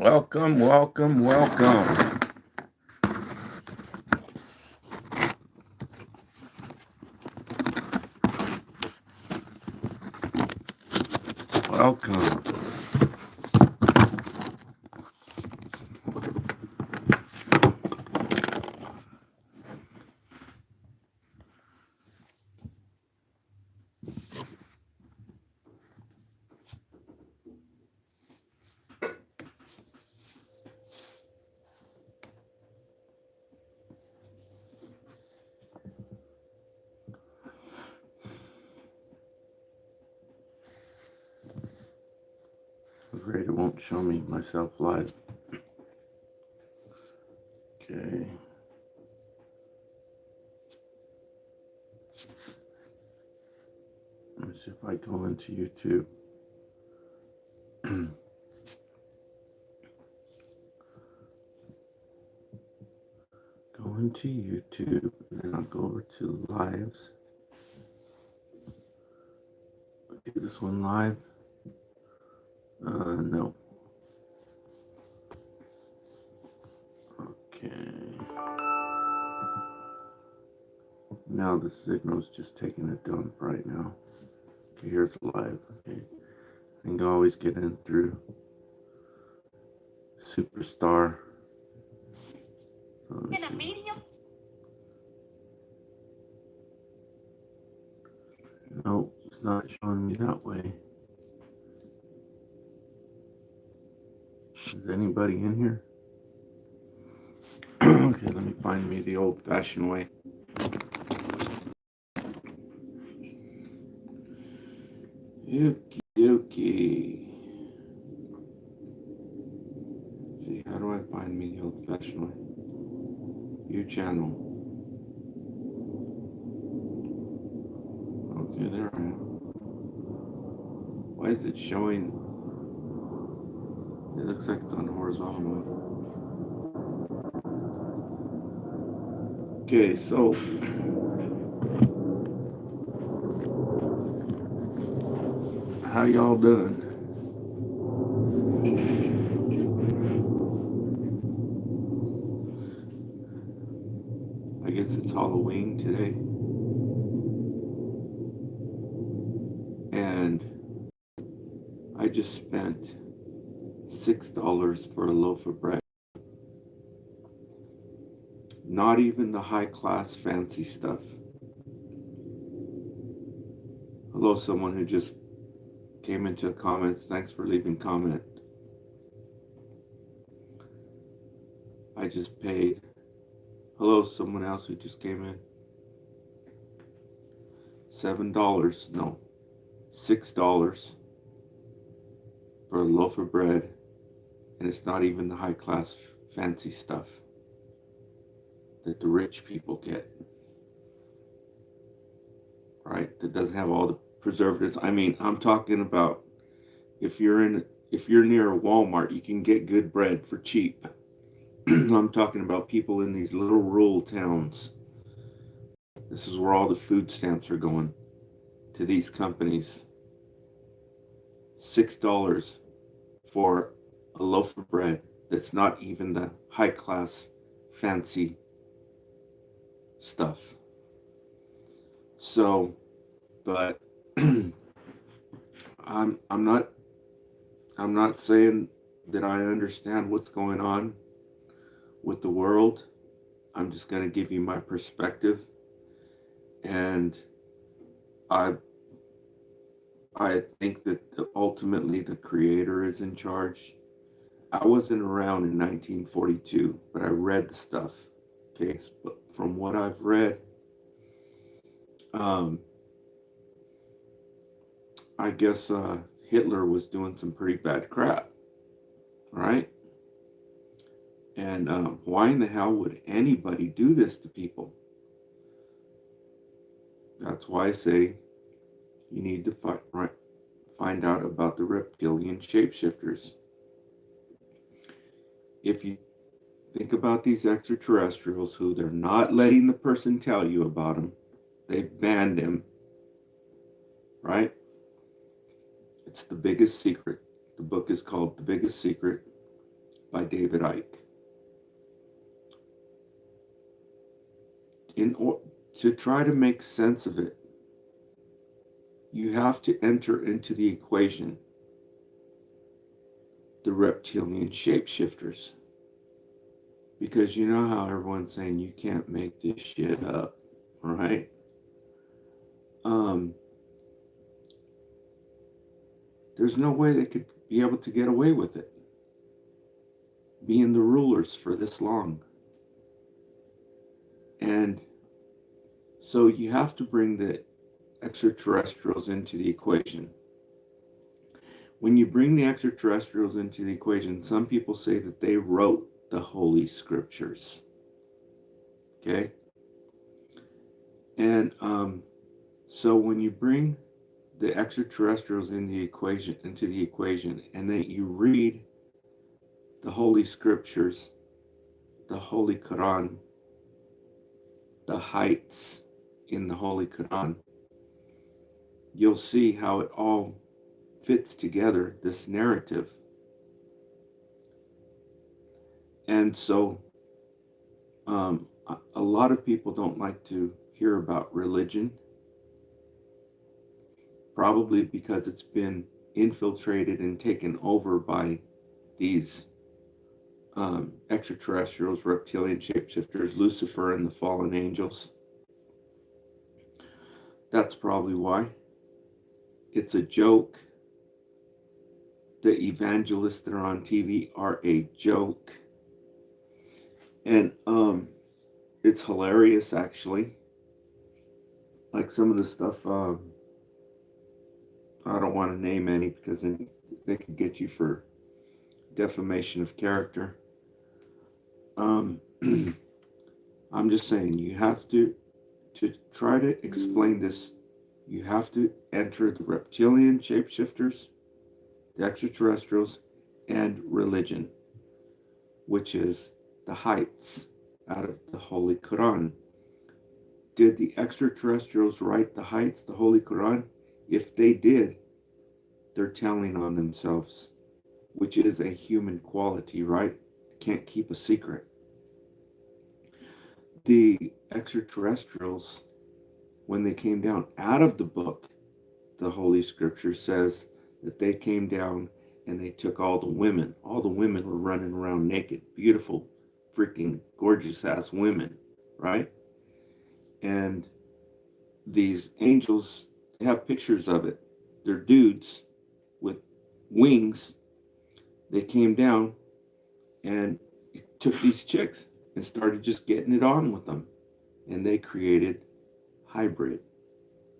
Welcome, welcome, welcome. Welcome. I'm afraid it won't show me myself live. Okay. Let me see if I go into YouTube. Go into YouTube, and then I'll go over to lives. Okay, this one live? No. Okay. Now the signal's just taking a dump right now. Okay, here's live. Okay. I can always get in through Superstar. In a medium? No, it's not showing me that way. Is anybody in here? Okay, let me find me the old-fashioned way. Okie dokie. See, how do I find me the old-fashioned way? View channel. Okay, there I am. Why is it showing? It looks like it's on horizontal mode. Okay, so how y'all doing? I guess it's Halloween today. And I just spent $6 for a loaf of bread. Not even the high-class fancy stuff. Hello, someone who just came into the comments. Thanks for leaving comment. I just paid. Hello, someone else who just came in. $7, no, $6 for a loaf of bread, and it's not even the high-class fancy stuff that the rich people get, right? That doesn't have all the preservatives. I mean, I'm talking about if you're near a Walmart, you can get good bread for cheap. I'm talking about people in these little rural towns. This is where all the food stamps are going, to these companies. $6 for a loaf of bread that's not even the high-class fancy stuff. So, but I'm not saying that I understand what's going on with the world. I'm just going to give you my perspective, and I think that ultimately the creator is in charge. I wasn't around in 1942, but I read the stuff. Okay, but from what I've read, I guess Hitler was doing some pretty bad crap, right? And why in the hell would anybody do this to people? That's why I say you need to find out about the reptilian shapeshifters. If you think about these extraterrestrials who they're not letting the person tell you about them, they've banned him, right? It's the biggest secret. The book is called The Biggest Secret. by David Icke. To try to make sense of it, you have to enter into the equation the reptilian shapeshifters. Because you know how everyone's saying you can't make this shit up, right? There's no way they could be able to get away with it, being the rulers for this long. And so you have to bring the extraterrestrials into the equation. When you bring the extraterrestrials into the equation, some people say that they wrote the Holy Scriptures. Okay? And so when you bring the extraterrestrials into the equation, and then you read the Holy Scriptures, the Holy Quran, the heights in the Holy Quran, you'll see how it all fits together, this narrative. And so a lot of people don't like to hear about religion, probably because it's been infiltrated and taken over by these extraterrestrials, reptilian shapeshifters, Lucifer and the fallen angels. That's probably why. It's a joke. The evangelists that are on TV are a joke. And it's hilarious, actually. Like some of the stuff, I don't want to name any because then they could get you for defamation of character. I'm just saying, you have to try to explain this, you have to enter the reptilian shapeshifters, the extraterrestrials, and religion, which is the heights out of the Holy Quran. Did the extraterrestrials write the heights, the Holy Quran? If they did, they're telling on themselves, which is a human quality, right? Can't keep a secret. The extraterrestrials, when they came down out of the book, the Holy Scripture says that they came down and they took all the women. All the women were running around naked, beautiful, freaking gorgeous ass women, right? And these angels have pictures of it. They're dudes with wings. They came down and took these chicks and started just getting it on with them. And they created hybrid.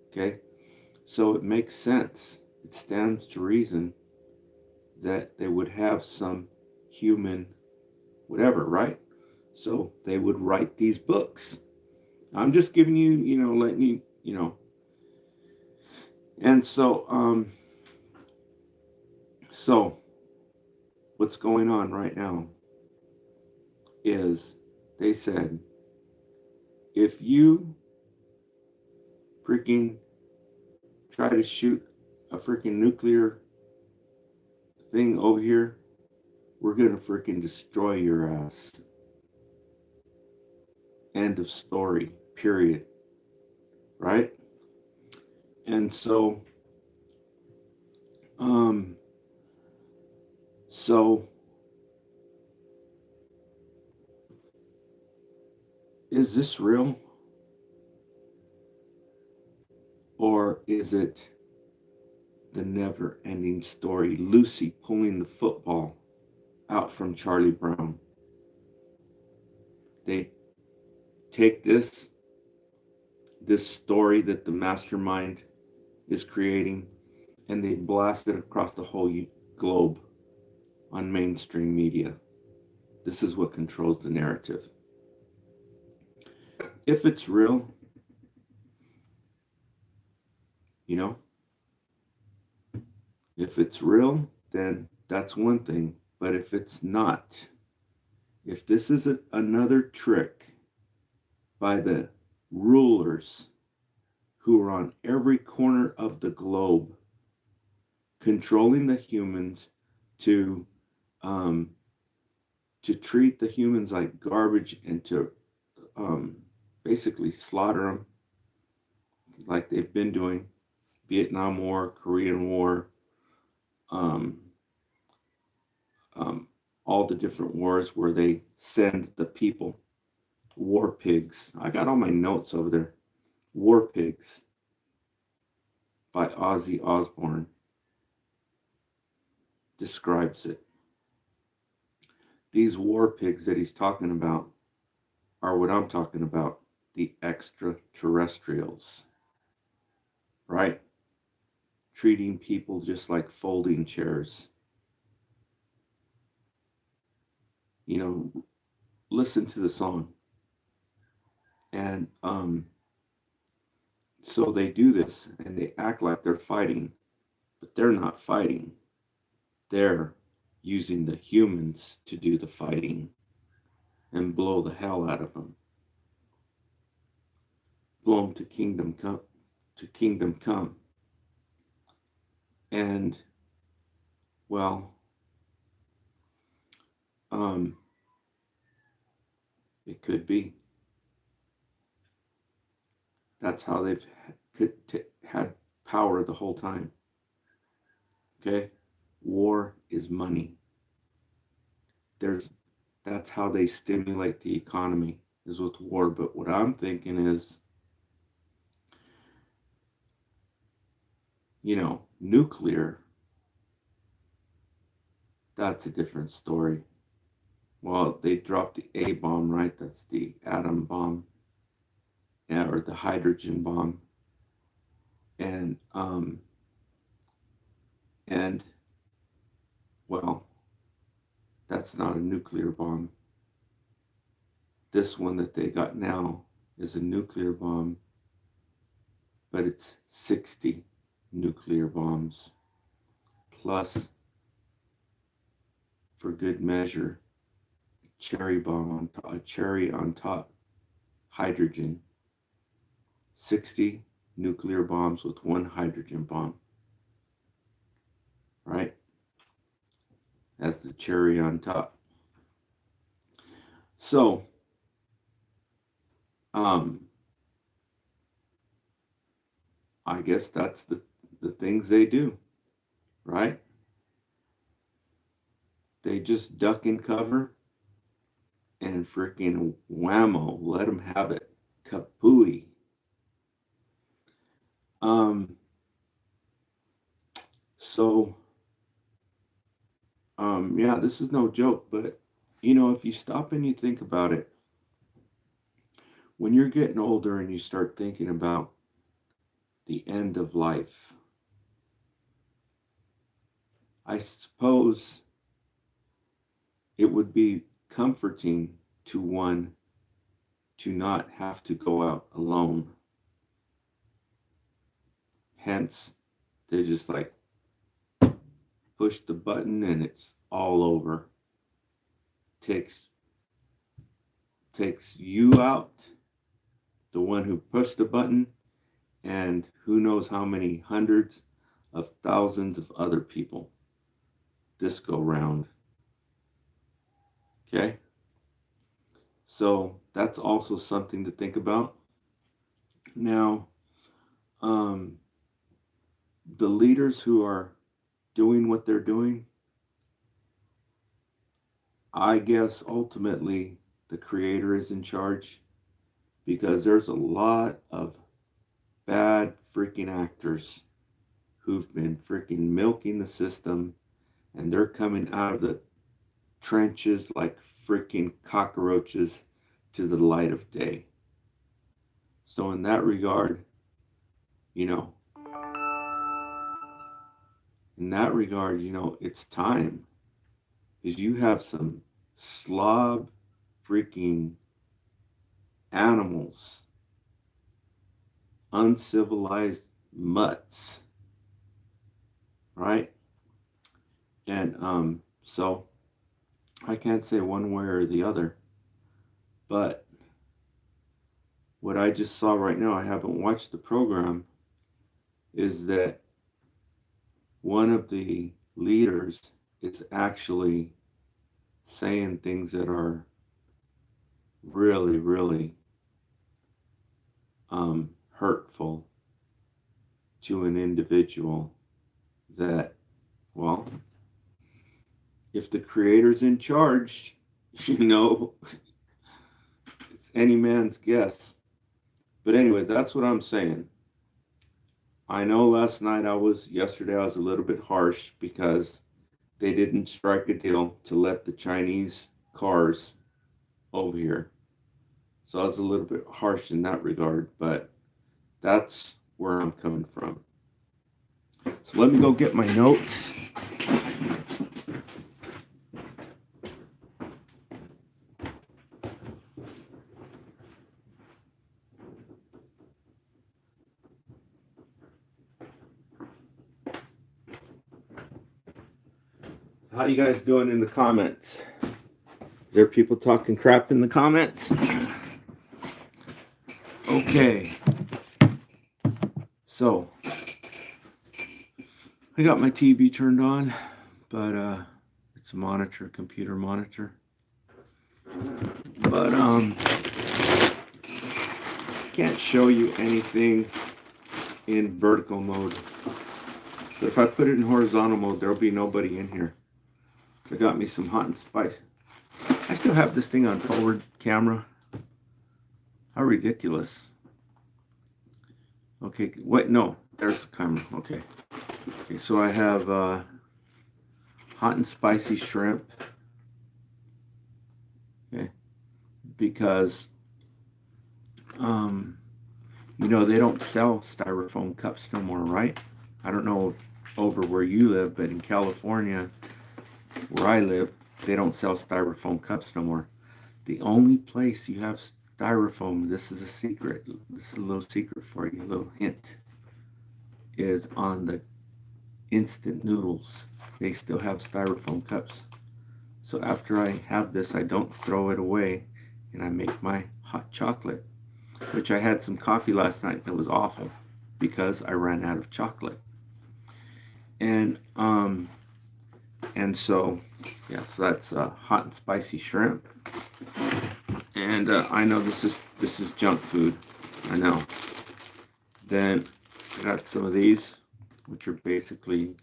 Okay? So it makes sense. It stands to reason that they would have some human whatever, right? So they would write these books. I'm just giving you, letting you. And so, so what's going on right now is they said, if you freaking try to shoot a freaking nuclear thing over here, we're going to freaking destroy your ass. End of story, period. Right? And so, is this real? Or is it the never-ending story, Lucy pulling the football out from Charlie Brown? They take this story that the mastermind is creating, and they blast it across the whole globe on mainstream media. This is what controls the narrative. If it's real, if it's real, then that's one thing. But if it's not, if this is another trick by the rulers who are on every corner of the globe, controlling the humans to to treat the humans like garbage and to um, basically slaughter them like they've been doing. Vietnam War, Korean War, um, um, all the different wars where they send the people, war pigs. I got all my notes over there. War Pigs by Ozzy Osbourne describes it. These war pigs that he's talking about are what I'm talking about, the extraterrestrials, right? Treating people just like folding chairs. You know, listen to the song. And so they do this and they act like they're fighting, but they're not fighting. They're using the humans to do the fighting and blow the hell out of them. Blow them to kingdom come, to kingdom come. And well, um, it could be. That's how they've had power the whole time. Okay, war is money. That's how they stimulate the economy, is with war. But what I'm thinking is, nuclear. That's a different story. Well, they dropped the A bomb, right? That's the atom bomb, or the hydrogen bomb, and and well, that's not a nuclear bomb. This one that they got now is a nuclear bomb, but it's 60 nuclear bombs plus, for good measure, a cherry on top, hydrogen. 60 nuclear bombs with one hydrogen bomb, right? As the cherry on top. So, I guess that's the things they do, right? They just duck and cover and freaking whammo, let them have it. Kapooey. Um, so, yeah, this is no joke, but if you stop and you think about it, when you're getting older and you start thinking about the end of life, I suppose it would be comforting to one to not have to go out alone. Hence, they just like push the button and it's all over. Takes you out, the one who pushed the button, and who knows how many hundreds of thousands of other people this go round. Okay? So that's also something to think about. Now, the leaders who are doing what they're doing, I guess ultimately the creator is in charge, because there's a lot of bad freaking actors who've been freaking milking the system, and they're coming out of the trenches like freaking cockroaches to the light of day. So in that regard, you know, it's time, because you have some slob freaking animals, uncivilized mutts, right? And so I can't say one way or the other, but what I just saw right now, I haven't watched the program, is that one of the leaders is actually saying things that are really, really hurtful to an individual that, well, if the creator's in charge, you know, it's any man's guess. But anyway, that's what I'm saying. I know yesterday I was a little bit harsh because they didn't strike a deal to let the Chinese cars over here. So I was a little bit harsh in that regard, but that's where I'm coming from. So let me go get my notes. How you guys doing in the comments? Is there people talking crap in the comments? Okay. So, I got my TV turned on, but it's a computer monitor. But can't show you anything in vertical mode. So if I put it in horizontal mode, there'll be nobody in here. So I got me some hot and spicy. I still have this thing on forward camera. How ridiculous. Okay, wait, no, there's the camera. Okay. Okay, so I have hot and spicy shrimp. Okay. Because you know, they don't sell styrofoam cups no more, right? I don't know over where you live, but in California, where I live, they don't sell styrofoam cups no more. The only place you have styrofoam, this is a secret, this is a little secret for you, a little hint, is on the instant noodles. They still have styrofoam cups. So after I have this, I don't throw it away, and I make my hot chocolate, which I had some coffee last night that was awful because I ran out of chocolate. And so yeah, so that's hot and spicy shrimp. And I know this is junk food, I know. Then I got some of these, which are basically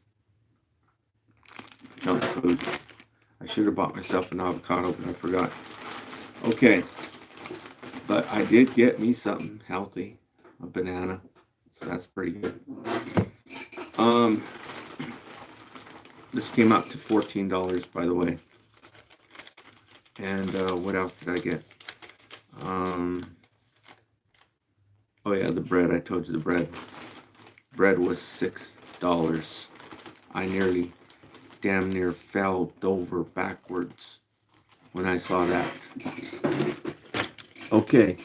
junk food. I should have bought myself an avocado, but I forgot. Okay, but I did get me something healthy, a banana, so that's pretty good. This came out to $14, by the way. And what else did I get? Oh yeah, the bread. I told you the bread. Bread was $6. I damn near fell over backwards when I saw that. Okay,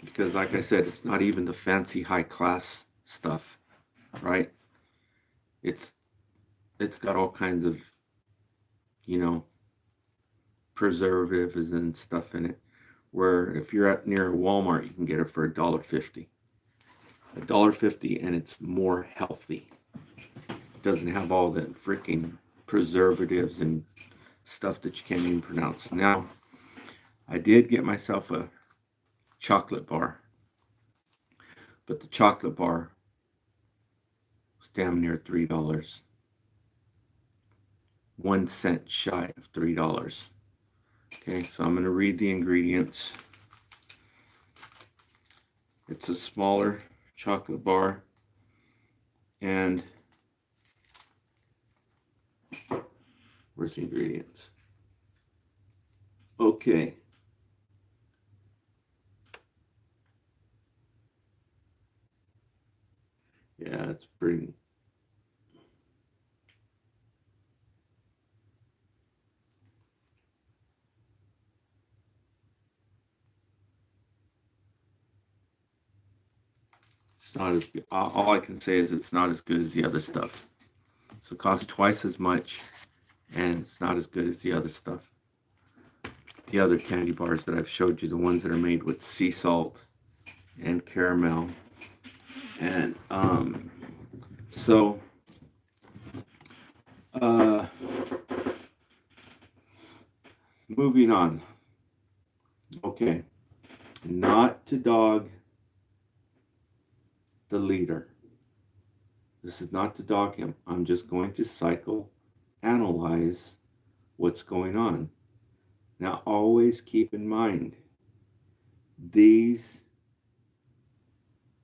because like I said, it's not even the fancy high class stuff, right? It's got all kinds of, you know, preservatives and stuff in it, where if you're near a Walmart, you can get it for $1.50. $1.50, and it's more healthy. It doesn't have all that freaking preservatives and stuff that you can't even pronounce. Now, I did get myself a chocolate bar, but the chocolate bar was damn near $3. 1 cent shy of $3. Okay, so I'm going to read the ingredients. It's a smaller chocolate bar, and where's the ingredients? Okay. Yeah, it's pretty. It's not as good. All I can say is it's not as good as the other stuff. So it costs twice as much, and it's not as good as the other stuff. The other candy bars that I've showed you, the ones that are made with sea salt and caramel. And so moving on. Okay. Not to dog the leader. This is not to dog him. I'm just going to psychoanalyze what's going on. Now, always keep in mind, these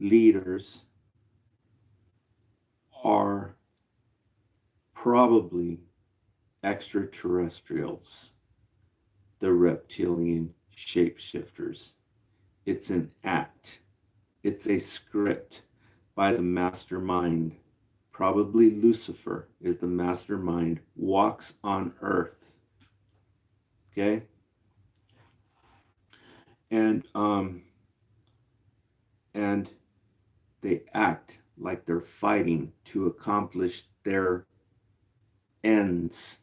leaders are probably extraterrestrials, the reptilian shapeshifters. It's an act. It's a script by the mastermind. Probably Lucifer is the mastermind, walks on earth. Okay? And they act like they're fighting to accomplish their ends,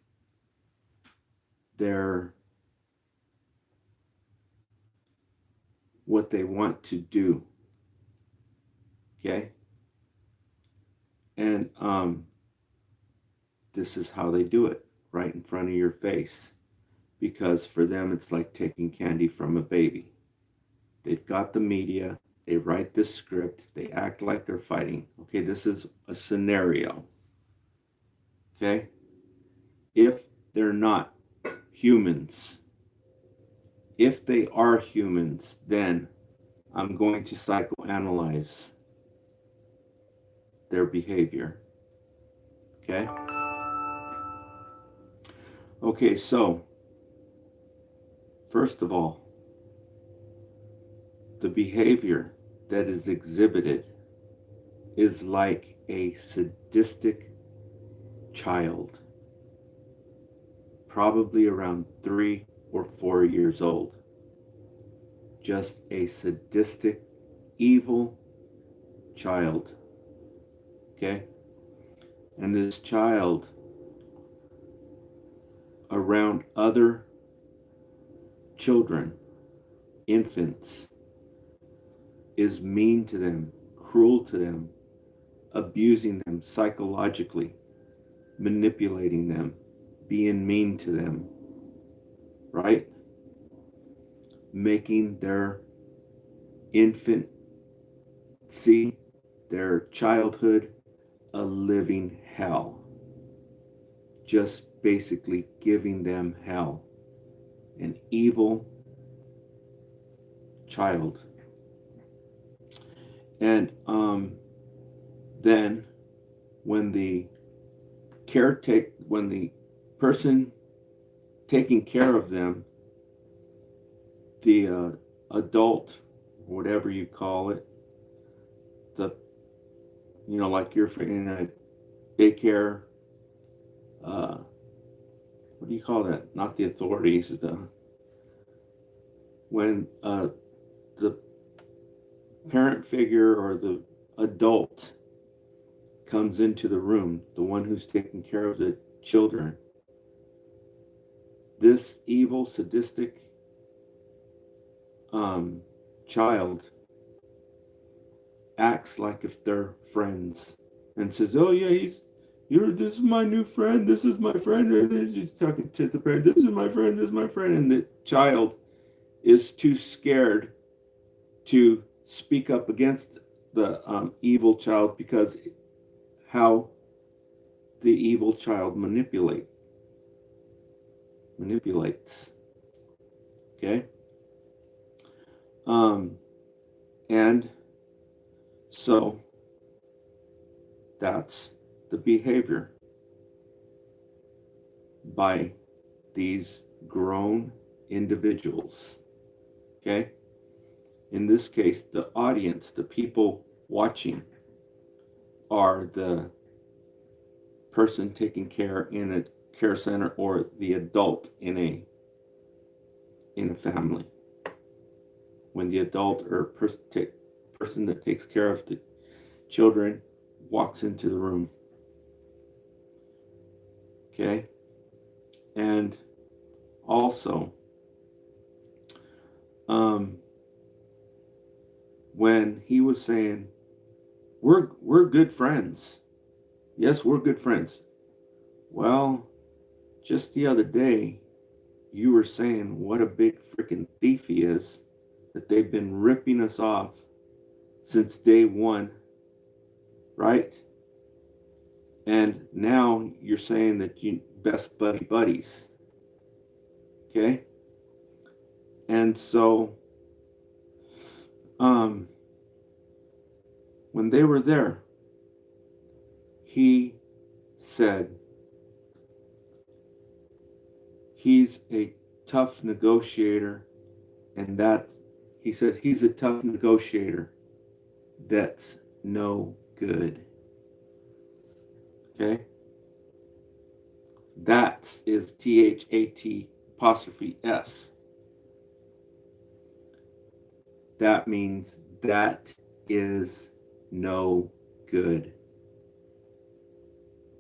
their what they want to do. Okay? And this is how they do it, right in front of your face. Because for them, it's like taking candy from a baby. They've got the media, they write this script, they act like they're fighting. Okay, this is a scenario. Okay? If they're not humans, if they are humans, then I'm going to psychoanalyze their behavior. Okay? Okay, so first of all, the behavior that is exhibited is like a sadistic child, probably around 3 or 4 years old. Just a sadistic, evil child. Okay? And this child around other children, infants, is mean to them, cruel to them, abusing them psychologically, manipulating them, being mean to them, right? Making their infancy, their childhood, a living hell. Just basically giving them hell. An evil child. And then when the person taking care of them, the adult, whatever you call it, like you're in a daycare, what do you call that? Not the authorities, when the parent figure or the adult comes into the room, the one who's taking care of the children, this evil, sadistic child acts like if they're friends and says, "Oh yeah, this is my new friend. This is my friend." And he's talking to the parent, "This is my friend. This is my friend." And the child is too scared to speak up against the evil child because how the evil child manipulates. Okay? And so that's the behavior by these grown individuals. Okay? In this case, the audience, the people watching, are the person taking care in a care center or the adult in a family. When the adult or person that takes care of the children walks into the room. Okay? And also, when he was saying, we're good friends. Yes, we're good friends. Well, just the other day, you were saying what a big freaking thief he is, that they've been ripping us off since day one, right? And now you're saying that you best buddies, okay? And so, when they were there, he said he's a tough negotiator, and he said he's a tough negotiator that's no good. Okay? That is THAT apostrophe S. That means that is no good.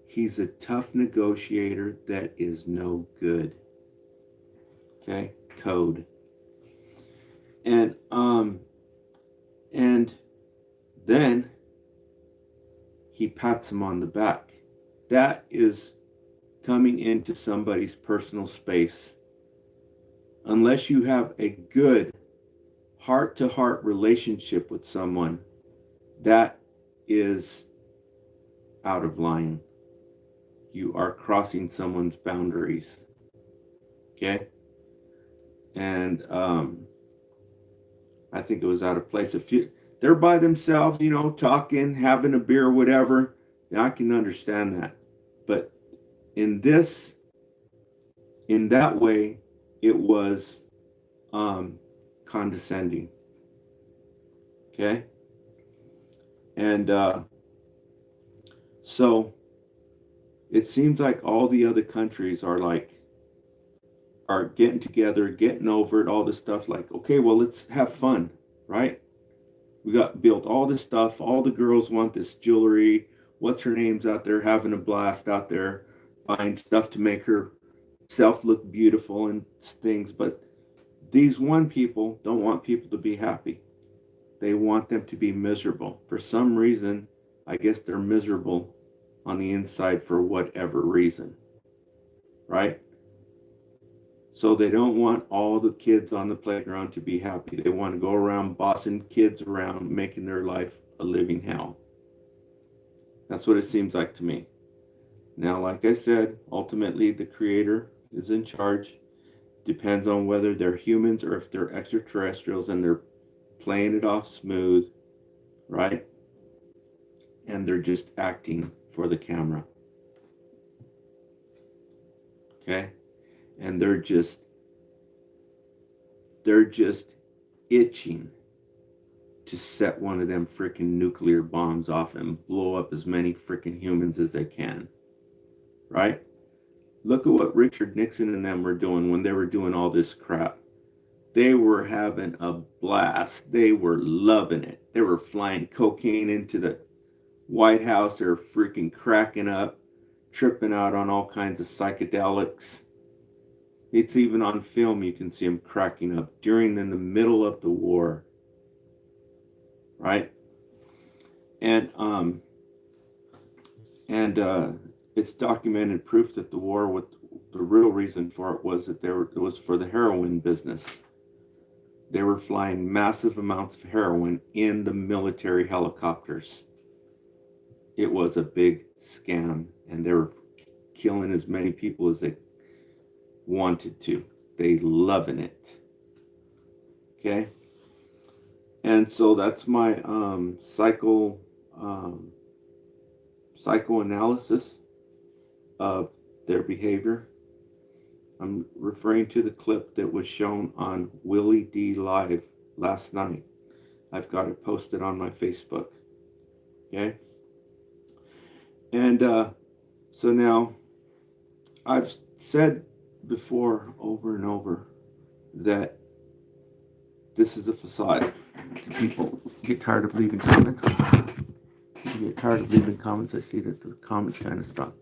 He's a tough negotiator that is no good. Okay? Code. And then he pats him on the back. That is coming into somebody's personal space. Unless you have a good heart-to-heart relationship with someone, that is out of line. You are crossing someone's boundaries. Okay? And I think it was out of place. If they're by themselves, talking, having a beer, whatever, I can understand that. But in that way, it was condescending. Okay? And so it seems like all the other countries are getting together, getting over it, all this stuff, like, okay, well, let's have fun, right? We got built all this stuff. All the girls want this jewelry. What's her name's out there having a blast out there, buying stuff to make herself look beautiful and things. But these one people don't want people to be happy. They want them to be miserable. For some reason, I guess they're miserable on the inside for whatever reason, right? So they don't want all the kids on the playground to be happy. They want to go around bossing kids around, making their life a living hell. That's what it seems like to me. Now, like I said, ultimately the creator is in charge. Depends on whether they're humans or if they're extraterrestrials, and they're playing it off smooth, right? And they're just acting for the camera. Okay? And they're just itching to set one of them freaking nuclear bombs off and blow up as many freaking humans as they can. Right? Look at what Richard Nixon and them were doing when they were doing all this crap. They were having a blast. They were loving it. They were flying cocaine into the White House. They were freaking cracking up, tripping out on all kinds of psychedelics. It's even on film. You can see them cracking up in the middle of the war, right? And it's documented proof that the war, the real reason for it was that it was for the heroin business. They were flying massive amounts of heroin in the military helicopters. It was a big scam, and they were killing as many people as they wanted to. They loving it. Okay? And so that's my psychoanalysis of their behavior. I'm referring to the clip that was shown on Willie D Live last night. I've got it posted on my Facebook. Okay? And so now, I've said before over and over that this is a facade. People get tired of leaving comments. People get tired of leaving comments. I see that the comments kind of stop.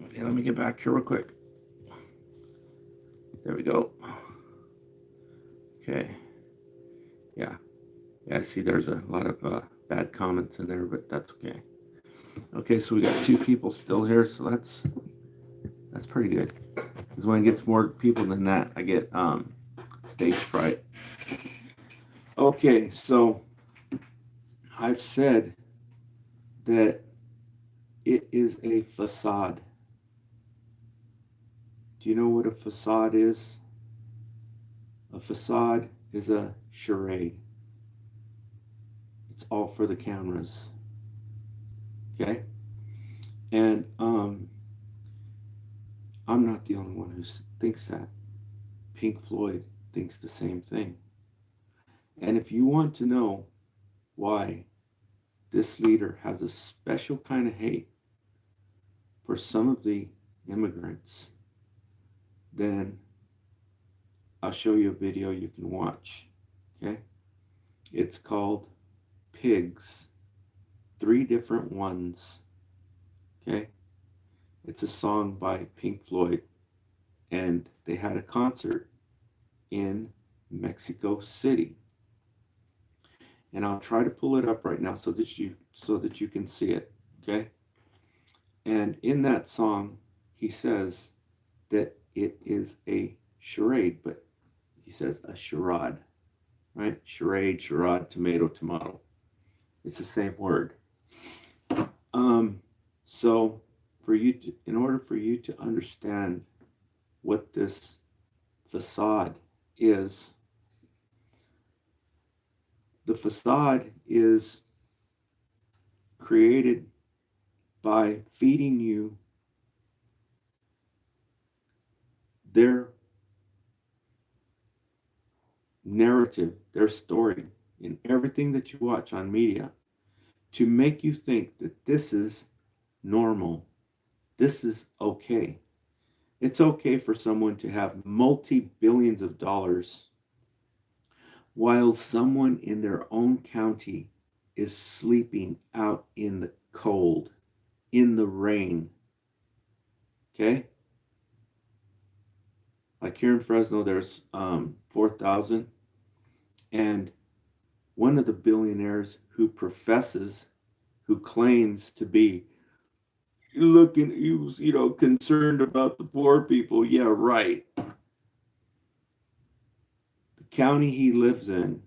Okay, let me get back here real quick. There we go. Okay. Yeah, I see there's a lot of bad comments in there, but that's okay. Okay, so we got 2 people still here, so that's pretty good. Because when it gets more people than that, I get stage fright. Okay, so I've said that it is a facade. Do you know what a facade is? A facade is a charade. It's all for the cameras. Okay? And I'm not the only one who thinks that. Pink Floyd thinks the same thing. And if you want to know why this leader has a special kind of hate for some of the immigrants, then I'll show you a video you can watch. Okay? It's called Pigs. 3 different ones. Okay? It's a song by Pink Floyd. And they had a concert in Mexico City. And I'll try to pull it up right now so that you can see it. Okay? And in that song, he says that it is a charade, but he says a charade, right? Charade, charade, tomato, tomato. It's the same word. So in order for you to understand what this facade is, the facade is created by feeding you their narrative, their story, in everything that you watch on media, to make you think that this is normal. This is okay. It's okay for someone to have multi-billions of dollars while someone in their own county is sleeping out in the cold, in the rain. Okay? Like here in Fresno, there's 4,000. And one of the billionaires who claims to be concerned about the poor people. Yeah, right. The county he lives in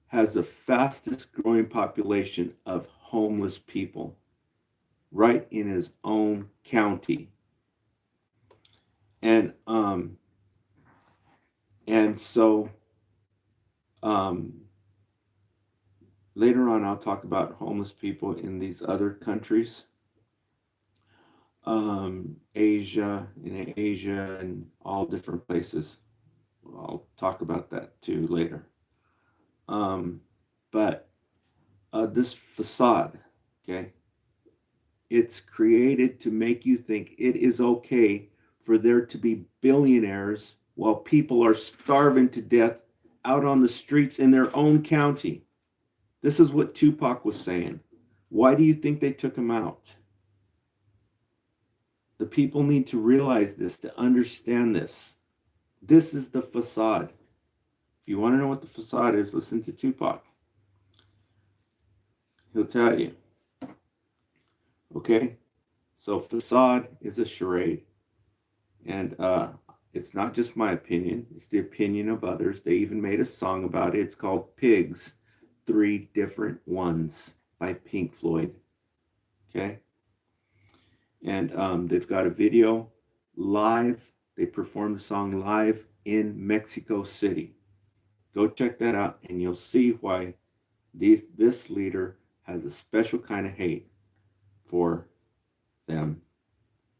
has the fastest growing population of homeless people right in his own county. And so later on I'll talk about homeless people in these other countries. Asia and all different places. I'll talk about that too later. But this facade, okay, it's created to make you think it is okay for there to be billionaires while people are starving to death out on the streets in their own county. This is what Tupac was saying. Why do you think they took him out? The people need to realize this, to understand this. This is the facade. If you want to know what the facade is, listen to Tupac. He'll tell you. Okay? So facade is a charade. And it's not just my opinion. It's the opinion of others. They even made a song about it. It's called Pigs. 3 different ones by Pink Floyd. Okay? And they've got a video live. They performed the song live in Mexico City. Go check that out, and you'll see why this leader has a special kind of hate for them.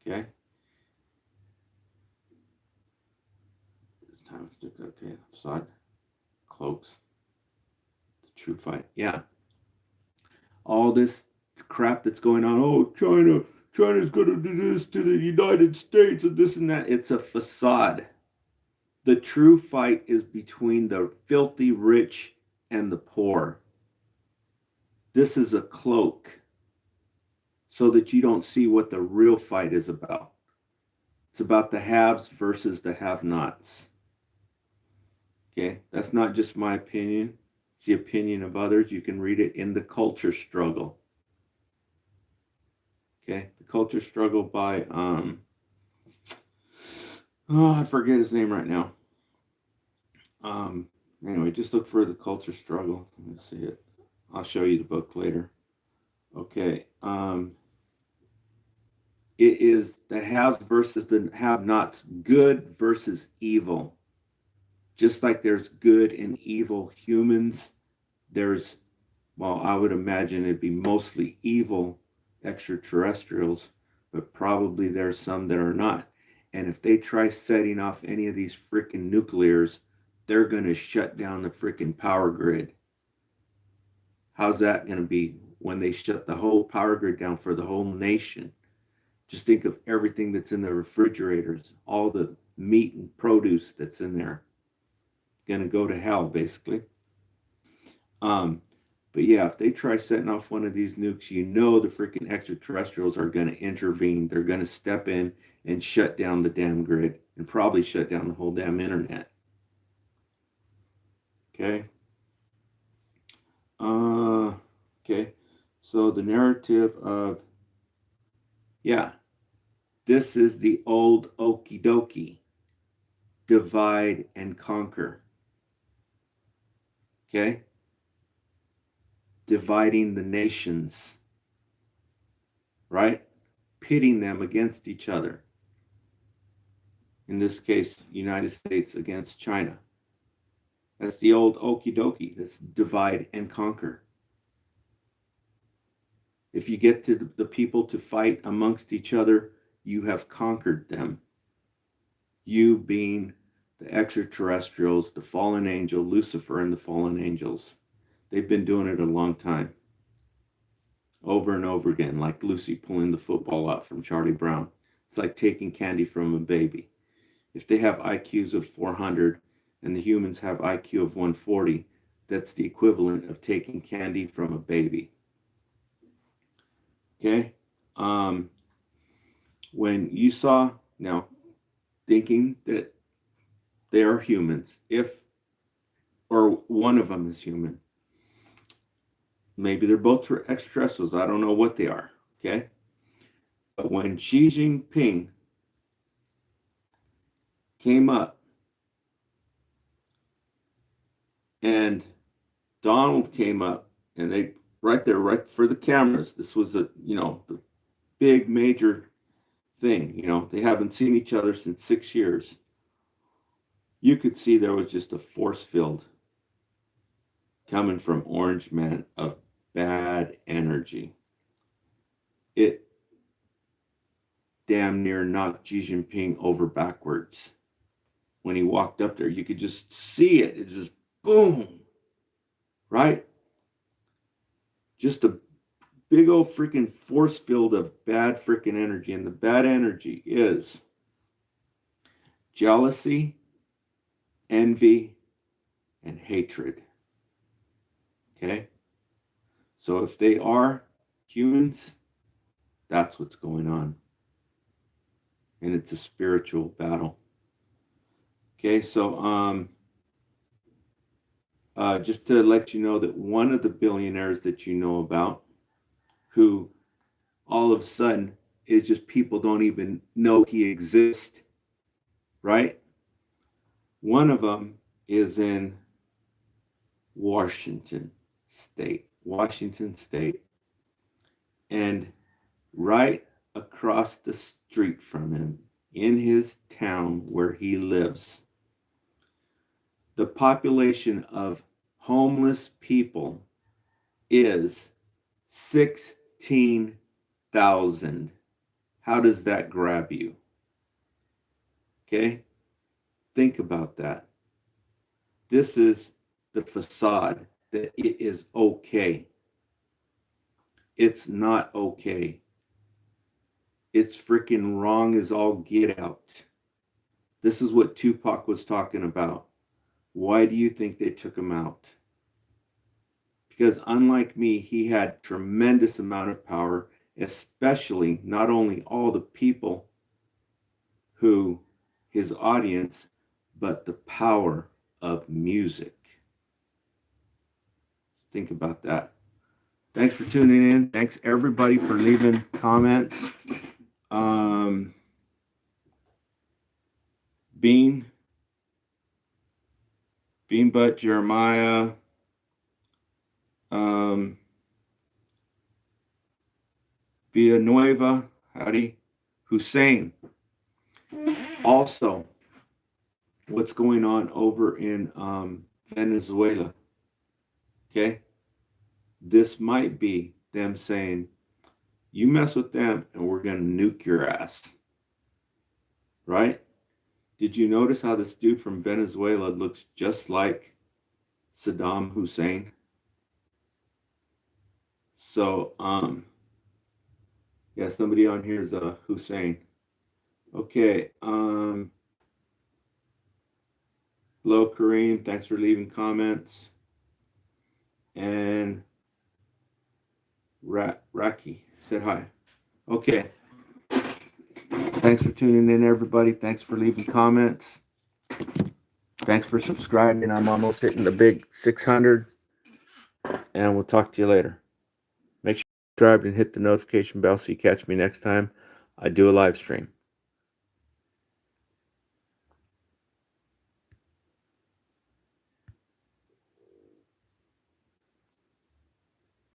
Okay? It's time to stick. Okay, facade, cloaks, the true fight. Yeah. All this crap that's going on. Oh, China's going to do this to the United States and this and that. It's a facade. The true fight is between the filthy rich and the poor. This is a cloak so that you don't see what the real fight is about. It's about the haves versus the have-nots. Okay, that's not just my opinion. It's the opinion of others. You can read it in The Culture Struggle. Okay, The Culture Struggle by Oh, I forget his name right now. Um, anyway, just look for the culture struggle. Let me see it. I'll show you the book later. Okay. It is the haves versus the have-nots, good versus evil. Just like there's good and evil humans, there's, well, I would imagine it'd be mostly evil extraterrestrials, but probably there's some that are not. And if they try setting off any of these freaking nuclears, they're going to shut down the freaking power grid. How's that going to be when they shut the whole power grid down for the whole nation? Just think of everything that's in the refrigerators, all the meat and produce that's in there. Going to go to hell, basically. Um, but yeah, if they try setting off one of these nukes, you know the freaking extraterrestrials are going to intervene. They're going to step in and shut down the damn grid and probably shut down the whole damn internet. Okay. Okay. So the narrative of, yeah, this is the old okie dokie. Divide and conquer. Okay. Dividing the nations, right? Pitting them against each other. In this case, United States against China. That's the old okie dokie. That's divide and conquer. If you get to the people to fight amongst each other, you have conquered them. You being the extraterrestrials, the fallen angel, Lucifer, and the fallen angels. They've been doing it a long time. Over and over again, like Lucy pulling the football out from Charlie Brown. It's like taking candy from a baby. If they have IQs of 400 and the humans have IQ of 140, that's the equivalent of taking candy from a baby. Okay? When you saw, now, thinking that they are humans, or one of them is human, maybe they're both extraterrestrials, I don't know what they are, okay? But when Xi Jinping came up and Donald came up, and they right there, right for the cameras, this was the big major thing. They haven't seen each other since 6 years. You could see there was just a force field coming from Orange Man of bad energy. It damn near knocked Xi Jinping over backwards. When he walked up there, you could just see it. It just boom, right? Just a big old freaking force field of bad freaking energy. And the bad energy is jealousy, envy, and hatred. Okay? So if they are humans, that's what's going on. And it's a spiritual battle. Okay, so just to let you know that one of the billionaires that you know about, who all of a sudden is just people don't even know he exists, right? One of them is in Washington State. And right across the street from him, in his town where he lives, the population of homeless people is 16,000. How does that grab you? Okay? Think about that. This is the facade that it is okay. It's not okay. It's freaking wrong as all get out. This is what Tupac was talking about. Why do you think they took him out? Because unlike me, he had tremendous amount of power, especially not only all the people who his audience, but the power of music. Let's think about that. Thanks for tuning in. Thanks everybody for leaving comments. Butt, Jeremiah, Villanueva, howdy, Hussein. Also, what's going on over in Venezuela? Okay, this might be them saying, you mess with them and we're going to nuke your ass. Right? Did you notice how this dude from Venezuela looks just like Saddam Hussein? So, yeah, somebody on here is Hussein. Okay. Hello, Kareem. Thanks for leaving comments. And Raki said hi. Okay. Thanks for tuning in, everybody. Thanks for leaving comments. Thanks for subscribing. I'm almost hitting the big 600. And we'll talk to you later. Make sure you subscribe and hit the notification bell so you catch me next time I do a live stream.